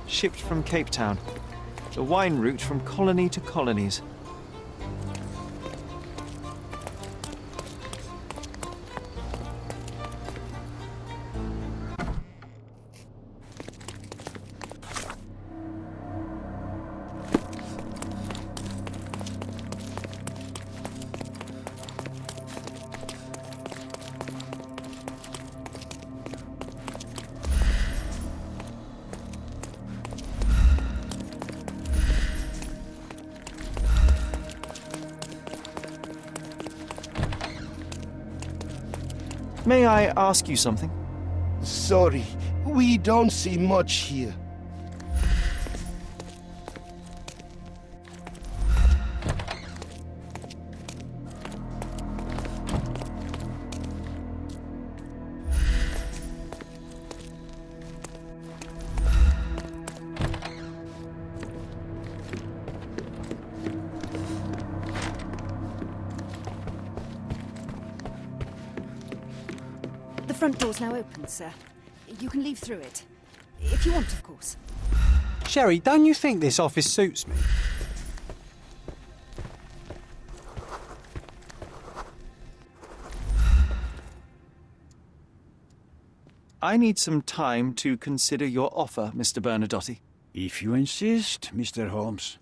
Shipped from Cape Town. The wine route from colony to colonies. May I ask you something? Sorry, we don't see much here. The front door's now open, sir. You can leave through it. If you want, of course. Sherry, don't you think this office suits me? I need some time to consider your offer, Mr. Bernadotte. If you insist, Mr. Holmes.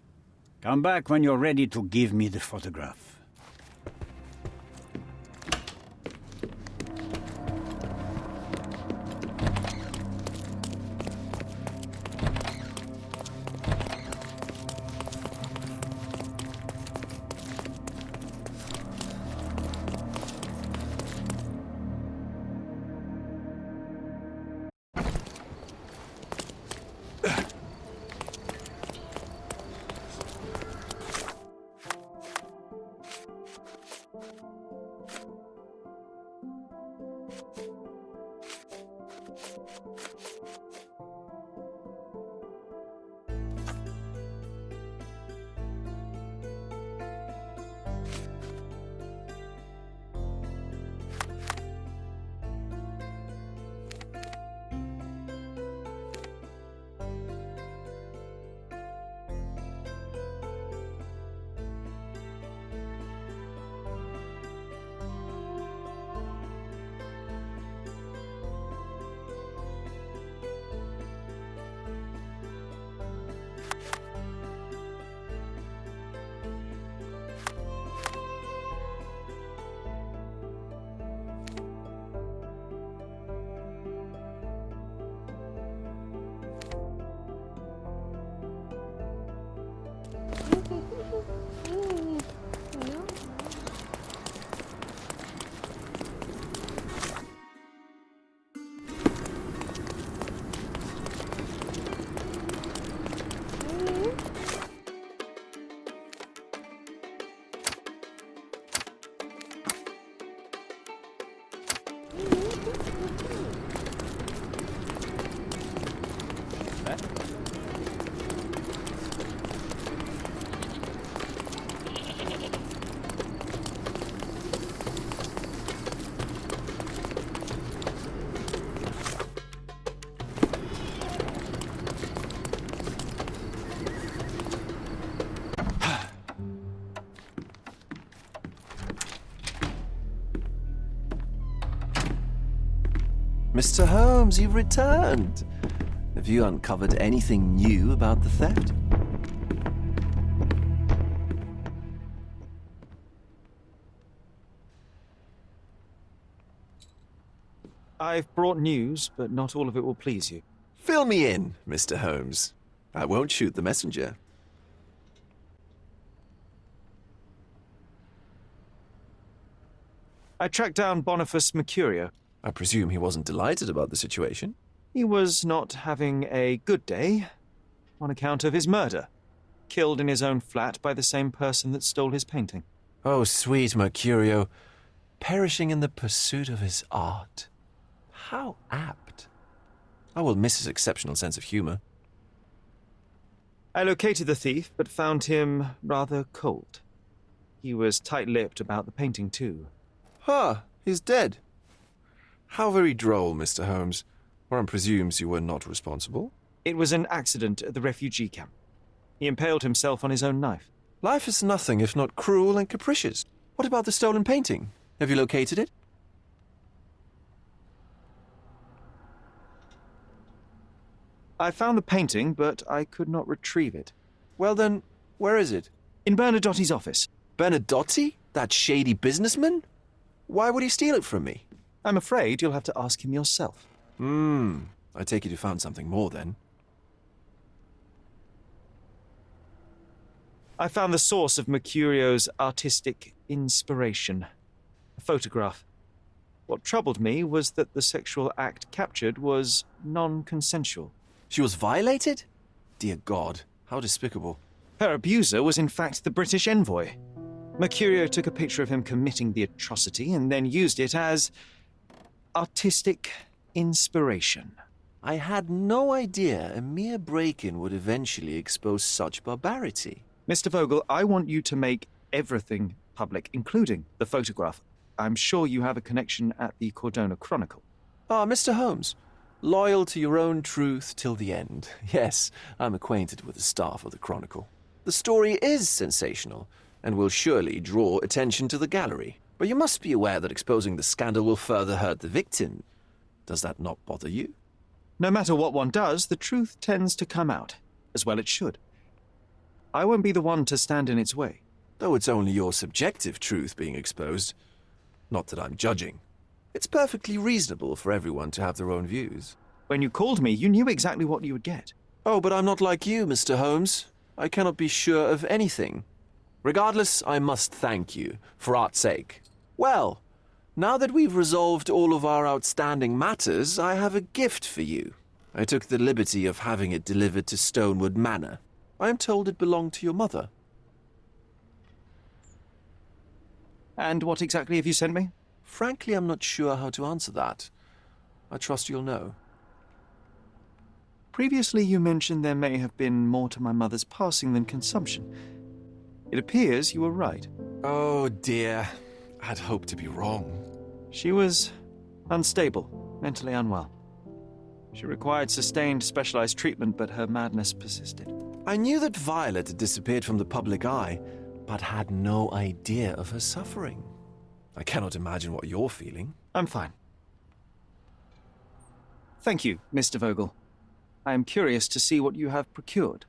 Come back when you're ready to give me the photograph. Mr. Holmes, you've returned. Have you uncovered anything new about the theft? I've brought news, but not all of it will please you. Fill me in, Mr. Holmes. I won't shoot the messenger. I tracked down Boniface Mercurio. I presume he wasn't delighted about the situation. He was not having a good day on account of his murder. Killed in his own flat by the same person that stole his painting. Oh, sweet Mercurio. Perishing in the pursuit of his art. How apt. I will miss his exceptional sense of humor. I located the thief, but found him rather cold. He was tight-lipped about the painting, too. He's dead. How very droll, Mr. Holmes. One presumes you were not responsible. It was an accident at the refugee camp. He impaled himself on his own knife. Life is nothing if not cruel and capricious. What about the stolen painting? Have you located it? I found the painting, but I could not retrieve it. Well then, where is it? In Bernadotti's office. Bernadotti? That shady businessman? Why would he steal it from me? I'm afraid you'll have to ask him yourself. I take it you found something more then. I found the source of Mercurio's artistic inspiration. A photograph. What troubled me was that the sexual act captured was non-consensual. She was violated? Dear God, how despicable. Her abuser was in fact the British envoy. Mercurio took a picture of him committing the atrocity and then used it as artistic inspiration. I had no idea a mere break-in would eventually expose such barbarity. Mr. Vogel, I want you to make everything public, including the photograph. I'm sure you have a connection at the Cordona Chronicle. Ah, Mr. Holmes. Loyal to your own truth till the end. Yes, I'm acquainted with the staff of the Chronicle. The story is sensational, and will surely draw attention to the gallery. But you must be aware that exposing the scandal will further hurt the victim. Does that not bother you? No matter what one does, the truth tends to come out, as well it should. I won't be the one to stand in its way. Though it's only your subjective truth being exposed. Not that I'm judging. It's perfectly reasonable for everyone to have their own views. When you called me, you knew exactly what you would get. Oh, but I'm not like you, Mr. Holmes. I cannot be sure of anything. Regardless, I must thank you, for art's sake. Well, now that we've resolved all of our outstanding matters, I have a gift for you. I took the liberty of having it delivered to Stonewood Manor. I am told it belonged to your mother. And what exactly have you sent me? Frankly, I'm not sure how to answer that. I trust you'll know. Previously, you mentioned there may have been more to my mother's passing than consumption. It appears you were right. Oh dear. I'd hoped to be wrong. She was unstable, mentally unwell. She required sustained, specialized treatment, but her madness persisted. I knew that Violet had disappeared from the public eye, but had no idea of her suffering. I cannot imagine what you're feeling. I'm fine. Thank you, Mr. Vogel. I am curious to see what you have procured.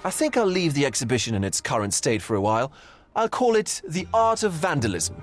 I think I'll leave the exhibition in its current state for a while. I'll call it The Art of Vandalism.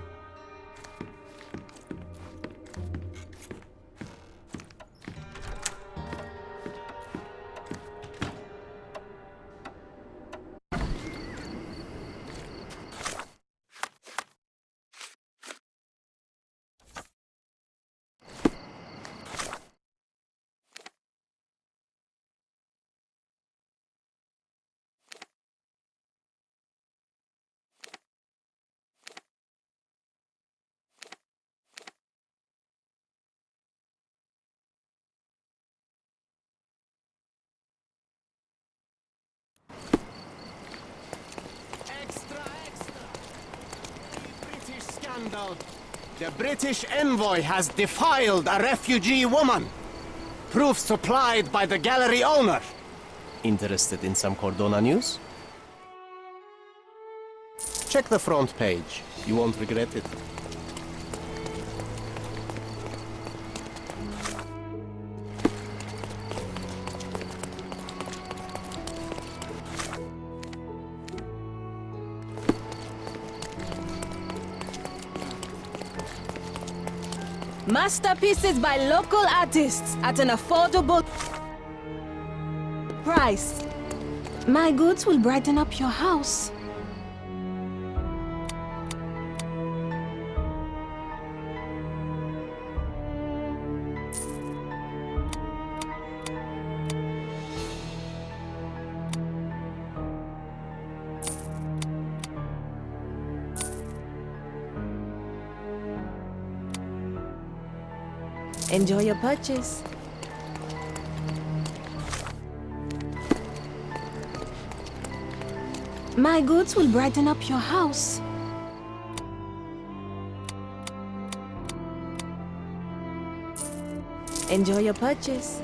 The British envoy has defiled a refugee woman. Proof supplied by the gallery owner. Interested in some Cordona news? Check the front page. You won't regret it. Masterpieces by local artists at an affordable price. My goods will brighten up your house. Enjoy your purchase. My goods will brighten up your house. Enjoy your purchase.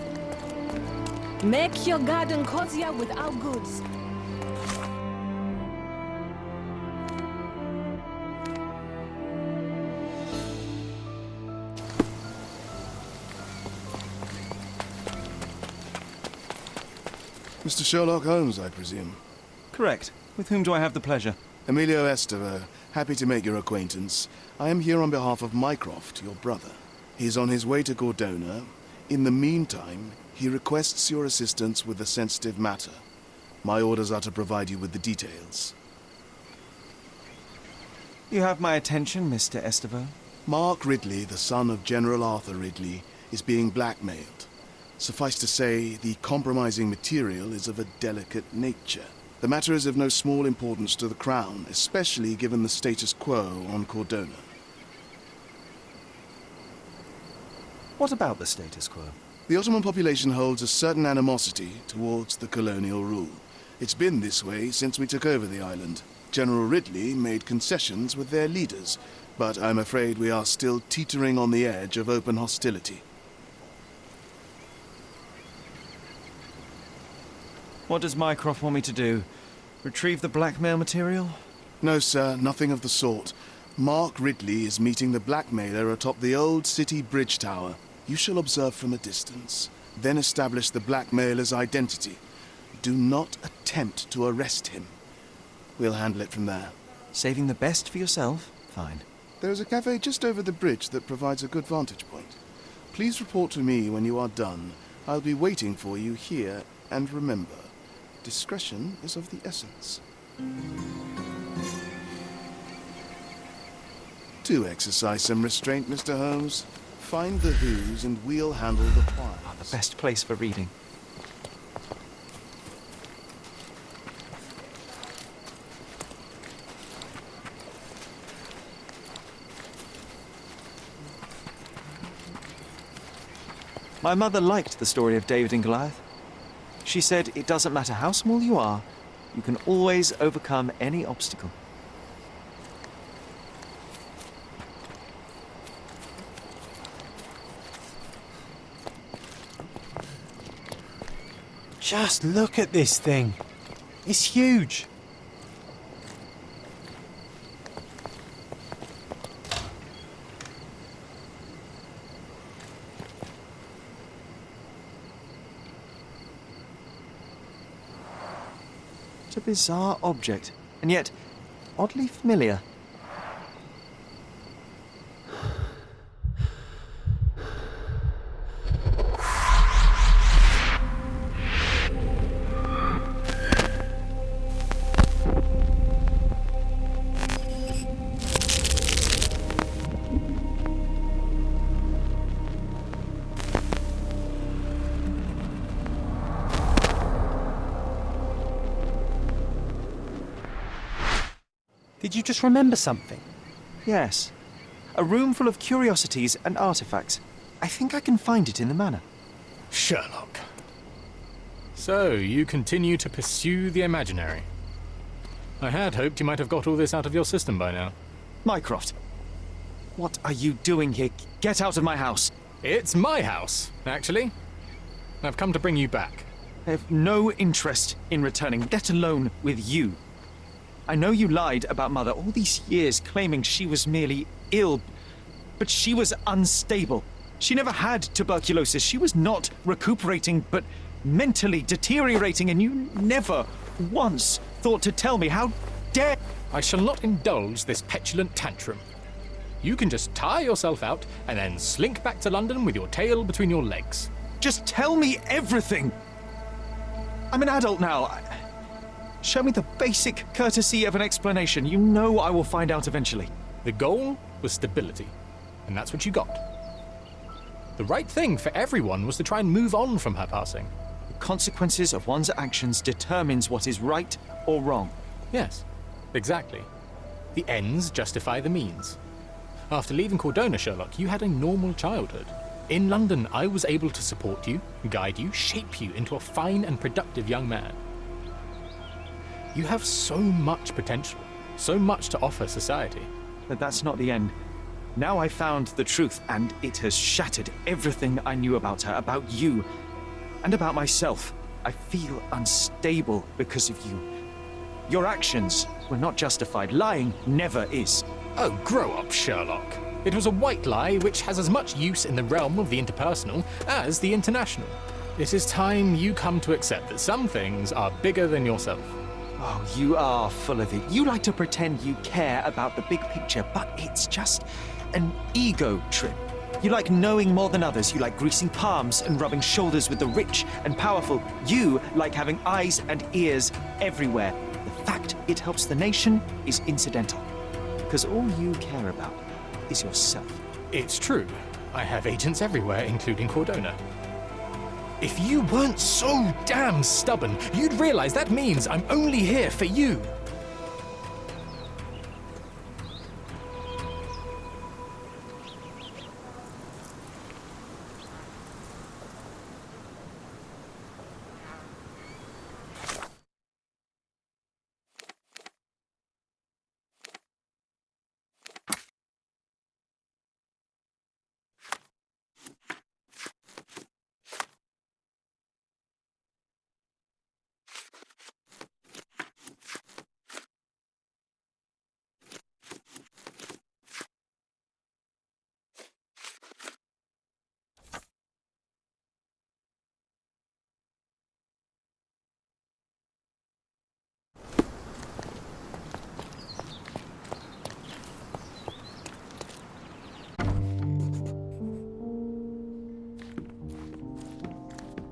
Make your garden cozier with our goods. Mr. Sherlock Holmes, I presume. Correct. With whom do I have the pleasure? Emilio Esteva, happy to make your acquaintance. I am here on behalf of Mycroft, your brother. He's on his way to Cordona. In the meantime, he requests your assistance with a sensitive matter. My orders are to provide you with the details. You have my attention, Mr. Esteva. Mark Ridley, the son of General Arthur Ridley, is being blackmailed. Suffice to say, the compromising material is of a delicate nature. The matter is of no small importance to the Crown, especially given the status quo on Cordona. What about the status quo? The Ottoman population holds a certain animosity towards the colonial rule. It's been this way since we took over the island. General Ridley made concessions with their leaders, but I'm afraid we are still teetering on the edge of open hostility. What does Mycroft want me to do? Retrieve the blackmail material? No, sir, nothing of the sort. Mark Ridley is meeting the blackmailer atop the old city bridge tower. You shall observe from a distance, then establish the blackmailer's identity. Do not attempt to arrest him. We'll handle it from there. Saving the best for yourself? Fine. There is a cafe just over the bridge that provides a good vantage point. Please report to me when you are done. I'll be waiting for you here, and remember, discretion is of the essence. Do exercise some restraint, Mr. Holmes. Find the who's and we'll handle the why. The best place for reading. My mother liked the story of David and Goliath. She said it doesn't matter how small you are, you can always overcome any obstacle. Just look at this thing. It's huge. It's a bizarre object, and yet oddly familiar. Did you just remember something? Yes. A room full of curiosities and artifacts. I think I can find it in the manor. Sherlock. So, you continue to pursue the imaginary. I had hoped you might have got all this out of your system by now. Mycroft, what are you doing here? Get out of my house! It's my house, actually. I've come to bring you back. I have no interest in returning, let alone with you. I know you lied about Mother all these years, claiming she was merely ill, but she was unstable. She never had tuberculosis. She was not recuperating, but mentally deteriorating, and you never once thought to tell me. How dare... I shall not indulge this petulant tantrum. You can just tire yourself out and then slink back to London with your tail between your legs. Just tell me everything. I'm an adult now. Show me the basic courtesy of an explanation. You know I will find out eventually. The goal was stability, and that's what you got. The right thing for everyone was to try and move on from her passing. The consequences of one's actions determines what is right or wrong. Yes, exactly. The ends justify the means. After leaving Cordona, Sherlock, you had a normal childhood. In London, I was able to support you, guide you, shape you into a fine and productive young man. You have so much potential, so much to offer society. But that's not the end. Now I found the truth, and it has shattered everything I knew about her, about you, and about myself. I feel unstable because of you. Your actions were not justified. Lying never is. Oh, grow up, Sherlock. It was a white lie which has as much use in the realm of the interpersonal as the international. It is time you come to accept that some things are bigger than yourself. Oh, you are full of it. You like to pretend you care about the big picture, but it's just an ego trip. You like knowing more than others. You like greasing palms and rubbing shoulders with the rich and powerful. You like having eyes and ears everywhere. The fact it helps the nation is incidental, because all you care about is yourself. It's true. I have agents everywhere, including Cordona. If you weren't so damn stubborn, you'd realize that means I'm only here for you.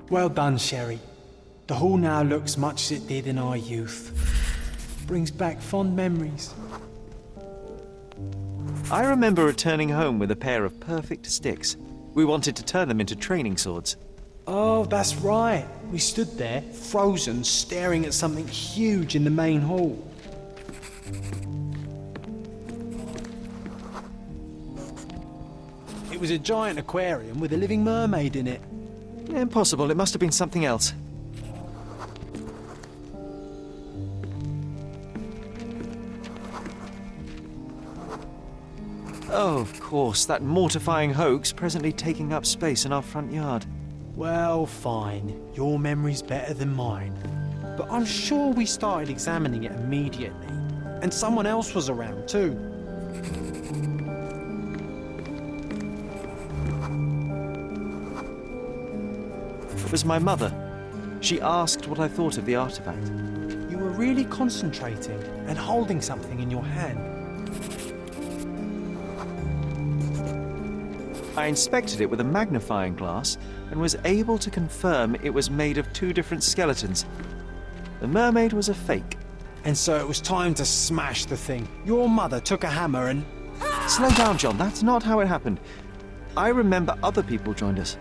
Well done, Sherry. The hall now looks much as it did in our youth. Brings back fond memories. I remember returning home with a pair of perfect sticks. We wanted to turn them into training swords. Oh, that's right. We stood there, frozen, staring at something huge in the main hall. It was a giant aquarium with a living mermaid in it. Impossible. It must have been something else. Oh, of course, that mortifying hoax presently taking up space in our front yard. Well, fine. Your memory's better than mine. But I'm sure we started examining it immediately. And someone else was around too. It was my mother. She asked what I thought of the artifact. You were really concentrating and holding something in your hand. I inspected it with a magnifying glass and was able to confirm it was made of two different skeletons. The mermaid was a fake. And so it was time to smash the thing. Your mother took a hammer and... Slow down, John. That's not how it happened. I remember other people joined us.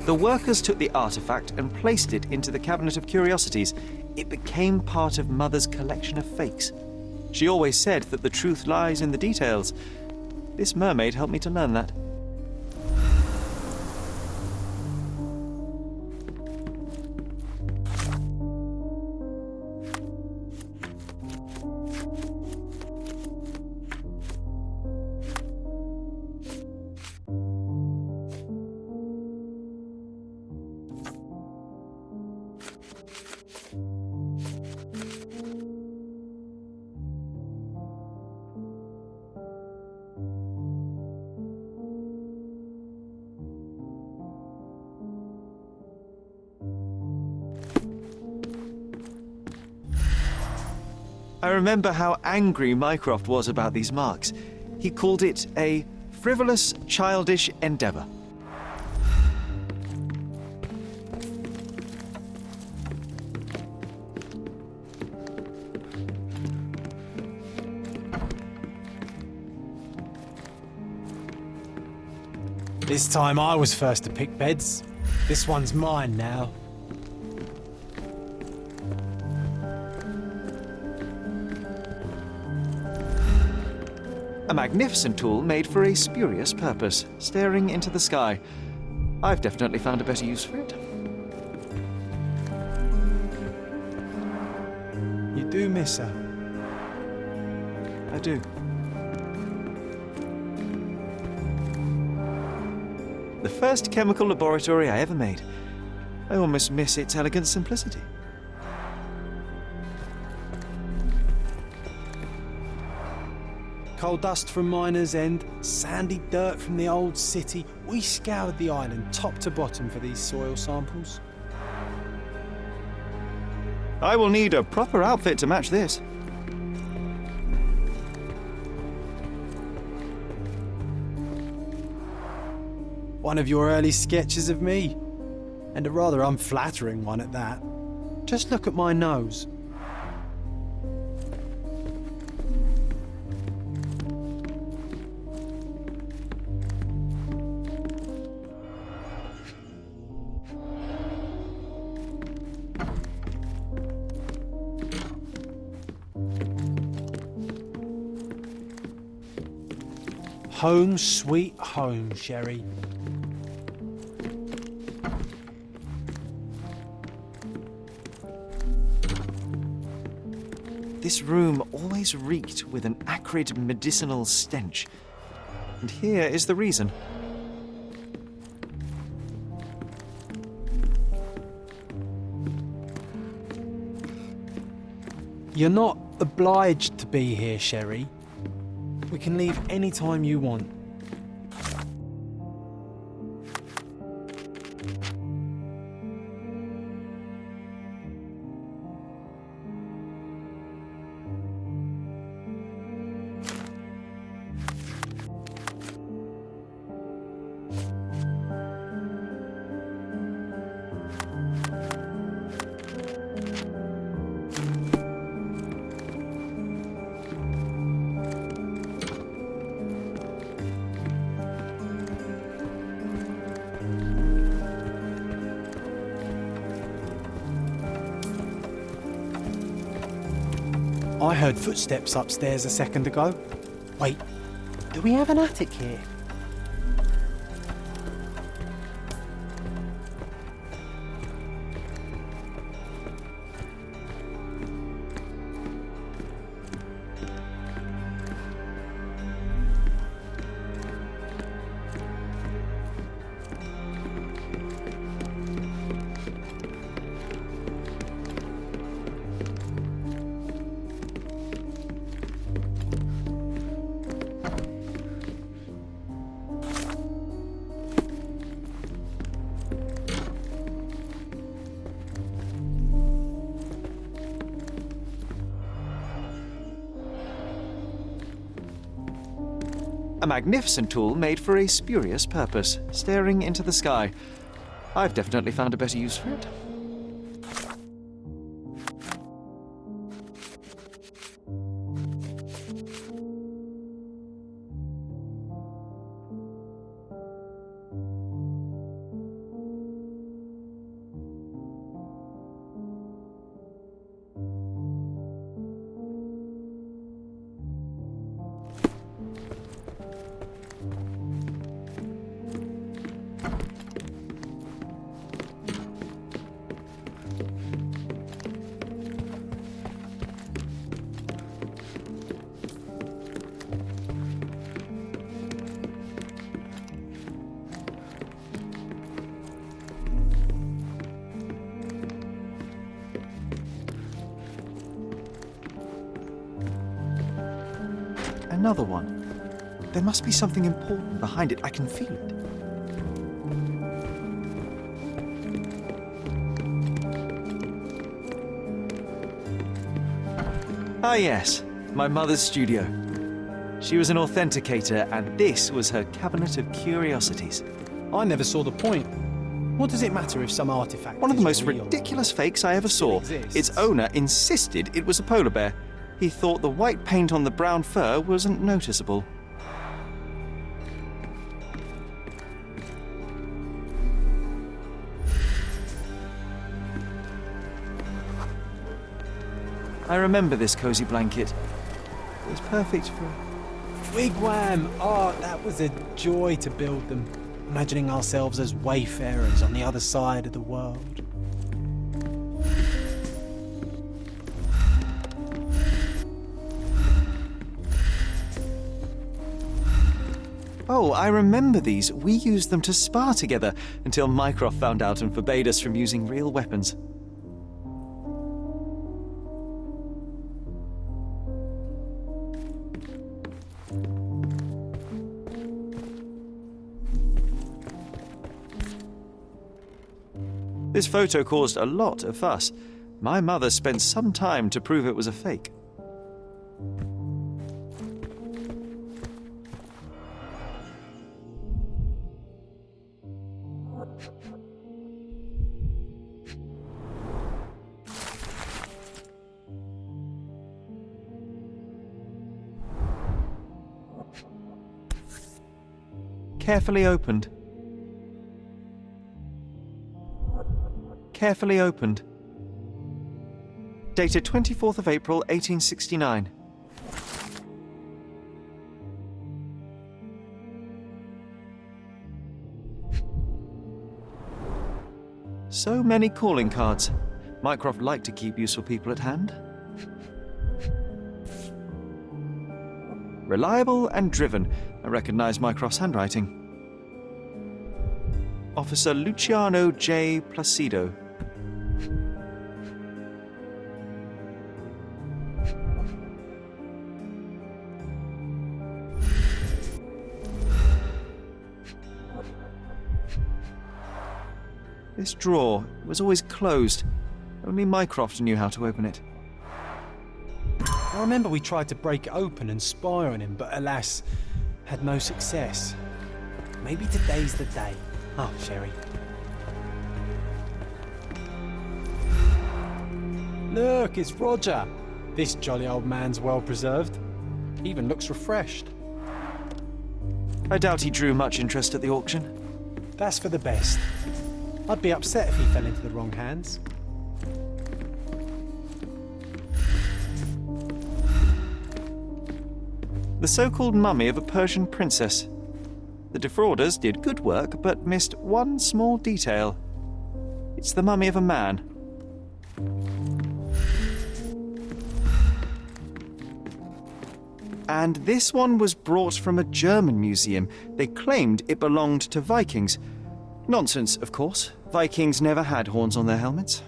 The workers took the artifact and placed it into the cabinet of curiosities. It became part of Mother's collection of fakes. She always said that the truth lies in the details. This mermaid helped me to learn that. I remember how angry Mycroft was about these marks. He called it a frivolous, childish endeavour. This time I was first to pick beds. This one's mine now. A magnificent tool made for a spurious purpose, staring into the sky. I've definitely found a better use for it. You do miss her. I do. The first chemical laboratory I ever made. I almost miss its elegant simplicity. Coal dust from Miner's End, sandy dirt from the old city. We scoured the island top to bottom for these soil samples. I will need a proper outfit to match this. One of your early sketches of me. And a rather unflattering one at that. Just look at my nose. Home sweet home, Sherry. This room always reeked with an acrid medicinal stench. And here is the reason. You're not obliged to be here, Sherry. We can leave any time you want. I heard footsteps upstairs a second ago. Wait, do we have an attic here? A magnificent tool made for a spurious purpose, staring into the sky. I've definitely found a better use for it. Another one. There must be something important behind it. I can feel it. Ah, yes, my mother's studio. She was an authenticator, and this was her cabinet of curiosities. I never saw the point. What does it matter if some artifact One of the is most real? ridiculous fakes I ever saw. exists. Its owner insisted it was a polar bear. He thought the white paint on the brown fur wasn't noticeable. I remember this cozy blanket. It was perfect for... Wigwam! Oh, that was a joy to build them. Imagining ourselves as wayfarers on the other side of the world. Oh, I remember these. We used them to spar together until Mycroft found out and forbade us from using real weapons. This photo caused a lot of fuss. My mother spent some time to prove it was a fake. Carefully opened. Carefully opened. Dated 24th of April, 1869. So many calling cards. Mycroft liked to keep useful people at hand. Reliable and driven. I recognize Mycroft's handwriting. Officer Luciano J. Placido. This drawer was always closed. Only Mycroft knew how to open it. I remember we tried to break it open and spy on him, but alas, had no success. Maybe today's the day. Oh, Sherry. Look, it's Roger. This jolly old man's well preserved. Even looks refreshed. I doubt he drew much interest at the auction. That's for the best. I'd be upset if he fell into the wrong hands. The so-called mummy of a Persian princess. The defrauders did good work, but missed one small detail. It's the mummy of a man. And this one was brought from a German museum. They claimed it belonged to Vikings. Nonsense, of course. Vikings never had horns on their helmets.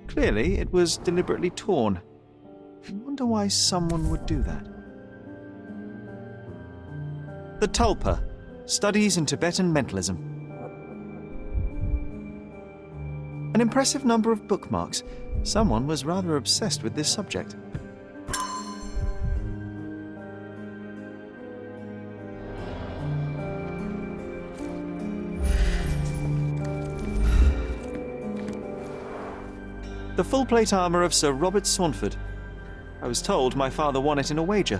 Clearly, it was deliberately torn. I wonder why someone would do that. The Tulpa, Studies in Tibetan Mentalism. An impressive number of bookmarks. Someone was rather obsessed with this subject. The full plate armour of Sir Robert Saunford. I was told my father won it in a wager.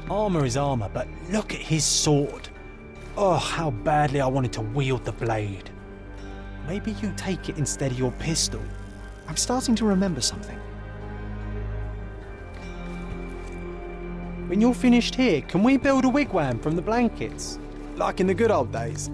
Armour is armour, but look at his sword. Oh, how badly I wanted to wield the blade. Maybe you take it instead of your pistol. I'm starting to remember something. When you're finished here, can we build a wigwam from the blankets? Like in the good old days.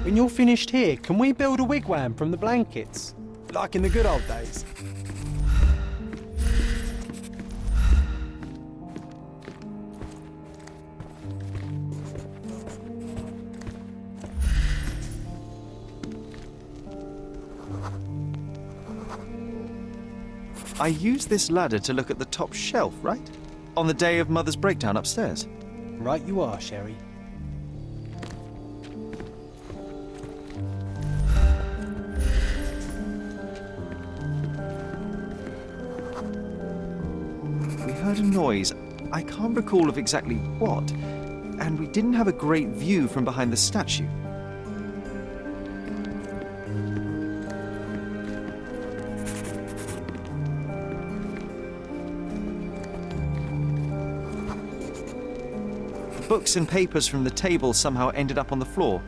When you're finished here, can we build a wigwam from the blankets? Like in the good old days? I used this ladder to look at the top shelf, right? On the day of Mother's breakdown upstairs. Right you are, Sherry. We heard a noise. I can't recall of exactly what, and we didn't have a great view from behind the statue. Books and papers from the table somehow ended up on the floor.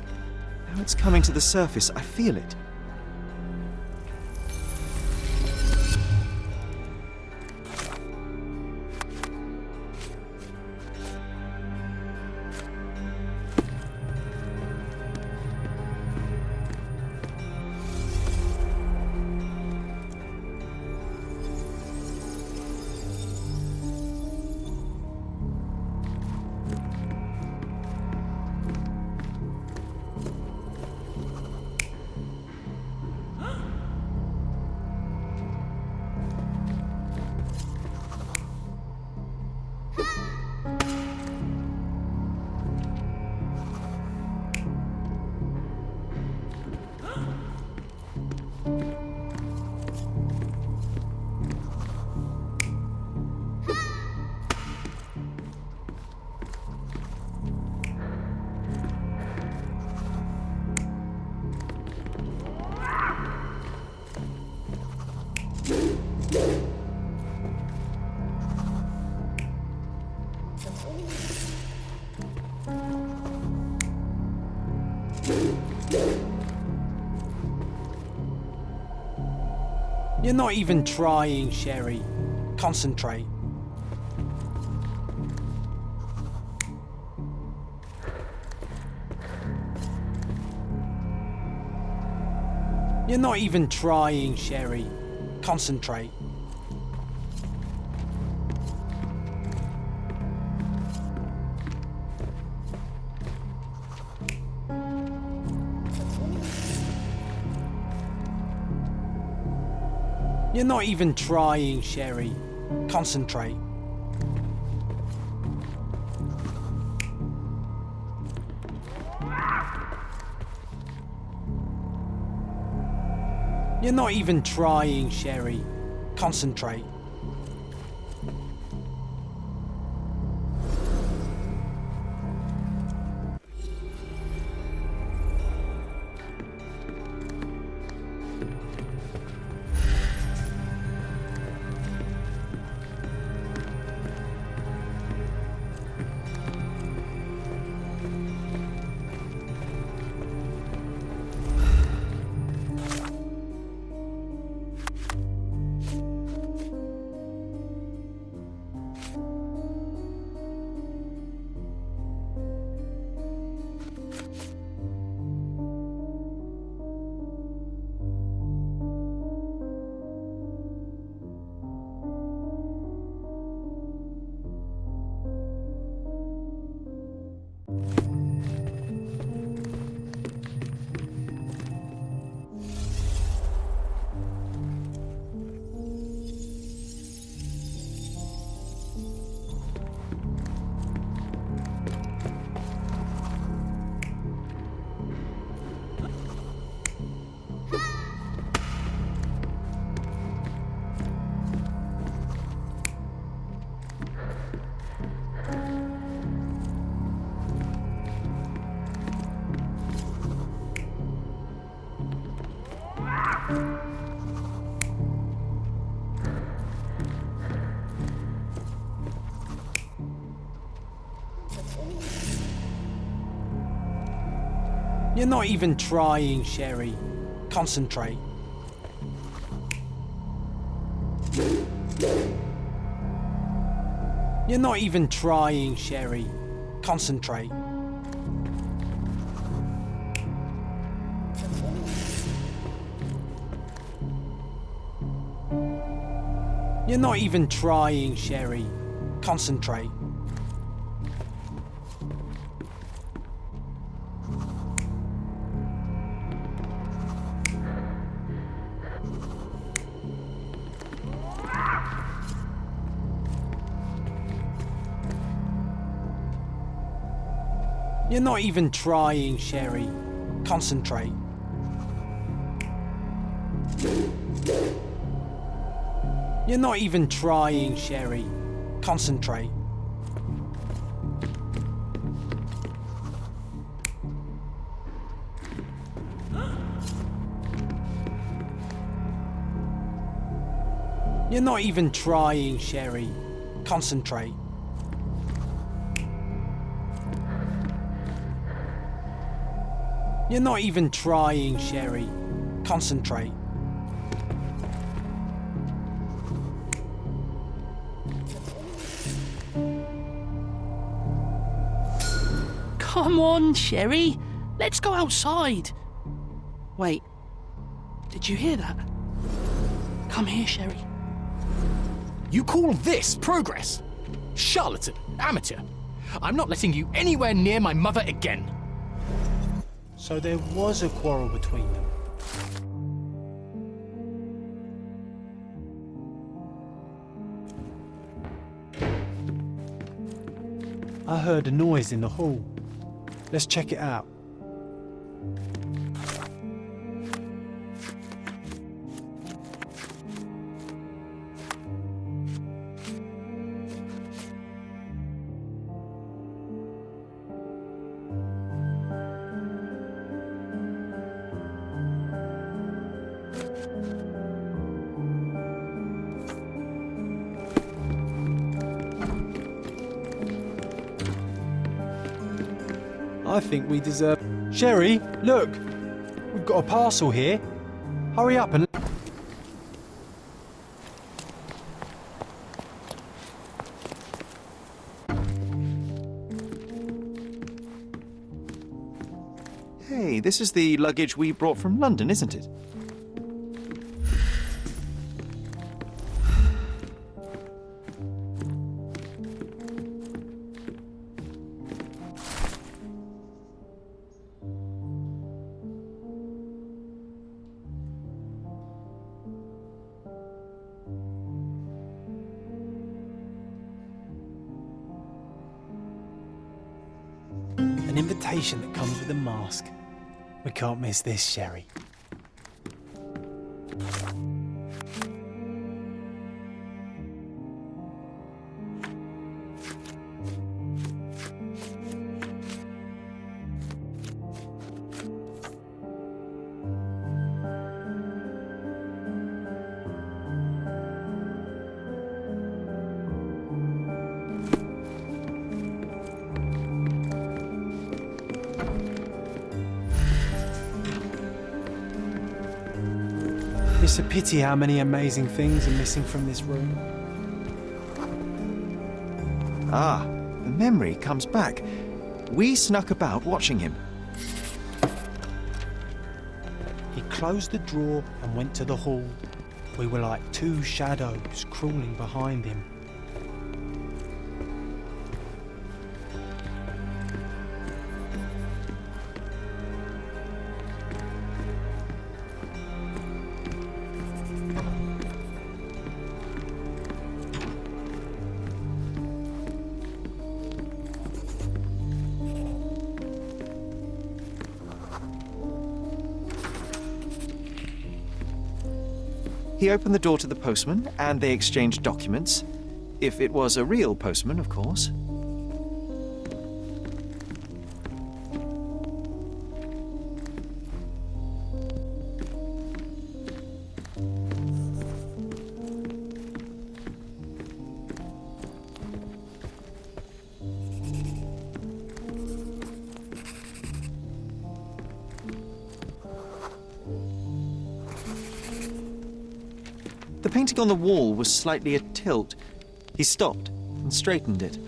Now it's coming to the surface. I feel it. You're not even trying, Sherry. Concentrate. You're not even trying, Sherry. Concentrate. You're not even trying, Sherry. Concentrate. You're not even trying, Sherry. Concentrate. You're not even trying, Sherry. Concentrate. You're not even trying, Sherry. Concentrate. You're not even trying, Sherry. Concentrate. You're not even trying, Sherry. Concentrate. You're not even trying, Sherry. Concentrate. You're not even trying, Sherry. Concentrate. You're not even trying, Sherry. Concentrate. Come on, Sherry. Let's go outside. Wait. Did you hear that? Come here, Sherry. You call this progress? Charlatan, amateur. I'm not letting you anywhere near my mother again. So there was a quarrel between them. I heard a noise in the hall. Let's check it out. I think we deserve... Sherry, look! We've got a parcel here. Hurry up and... Hey, this is the luggage we brought from London, isn't it? An invitation that comes with a mask. We can't miss this, Sherry. It's a pity how many amazing things are missing from this room. Ah, the memory comes back. We snuck about watching him. He closed the drawer and went to the hall. We were like two shadows crawling behind him. He opened the door to the postman, and they exchanged documents. If it was a real postman, of course. The painting on the wall was slightly atilt. He stopped, and straightened it.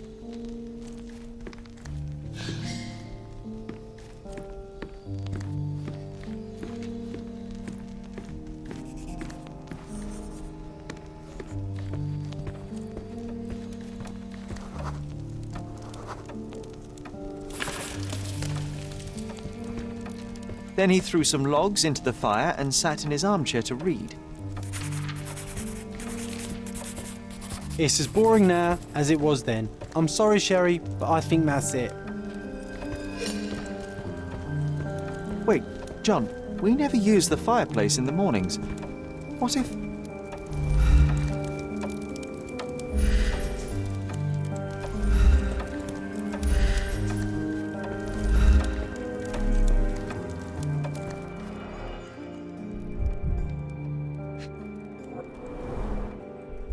Then he threw some logs into the fire and sat in his armchair to read. It's as boring now as it was then. I'm sorry, Sherry, but I think that's it. Wait, John, we never use the fireplace in the mornings. What if...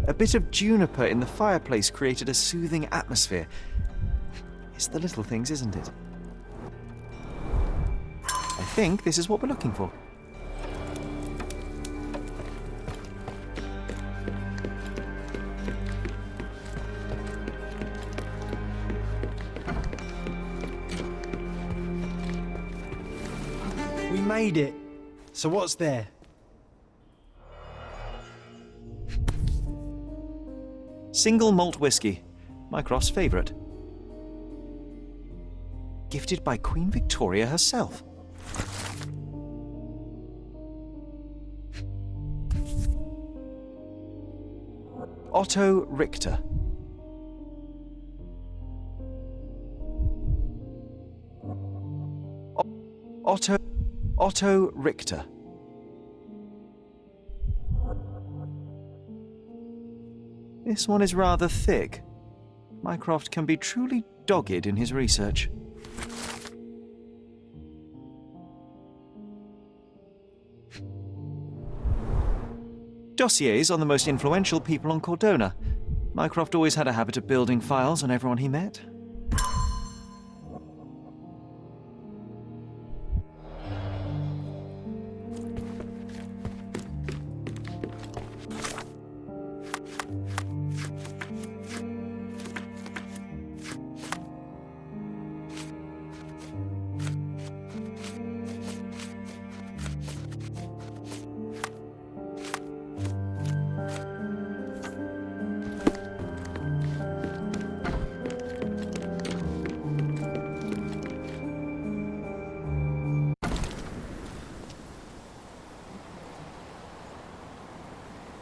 A bit of juniper in the fireplace created a soothing atmosphere. It's the little things, isn't it? I think this is what we're looking for. We made it. So what's there? Single malt whiskey, Mycroft's favourite. Gifted by Queen Victoria herself. Otto Richter. Otto Richter. This one is rather thick. Mycroft can be truly dogged in his research. Dossiers on the most influential people on Cordona. Mycroft always had a habit of building files on everyone he met.